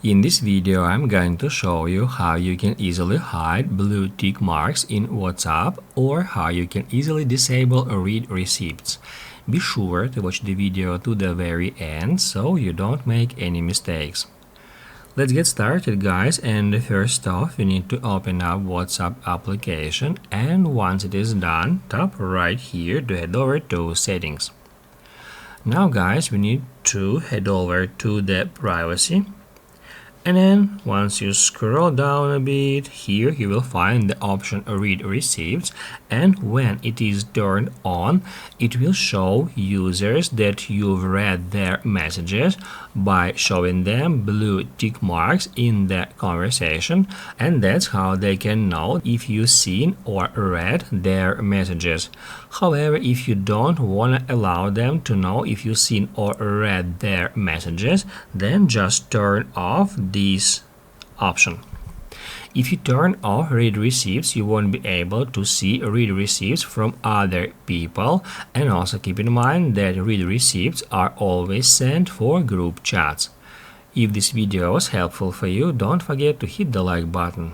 In this video, I'm going to show you how you can easily hide blue tick marks in WhatsApp or how you can easily disable read receipts. Be sure to watch the video to the very end so you don't make any mistakes. Let's get started, guys, and first off we need to open up WhatsApp application, and once it is done, tap right here to head over to settings. Now guys, we need to head over to the privacy. And then once you scroll down a bit, here you will find the option read receipts, and when it is turned on, it will show users that you've read their messages by showing them blue tick marks in the conversation, and that's how they can know if you've seen or read their messages. However, if you don't want to allow them to know if you've seen or read their messages, then just turn off this option. If you turn off read receipts, you won't be able to see read receipts from other people, and also keep in mind that read receipts are always sent for group chats. If this video was helpful for you, don't forget to hit the like button.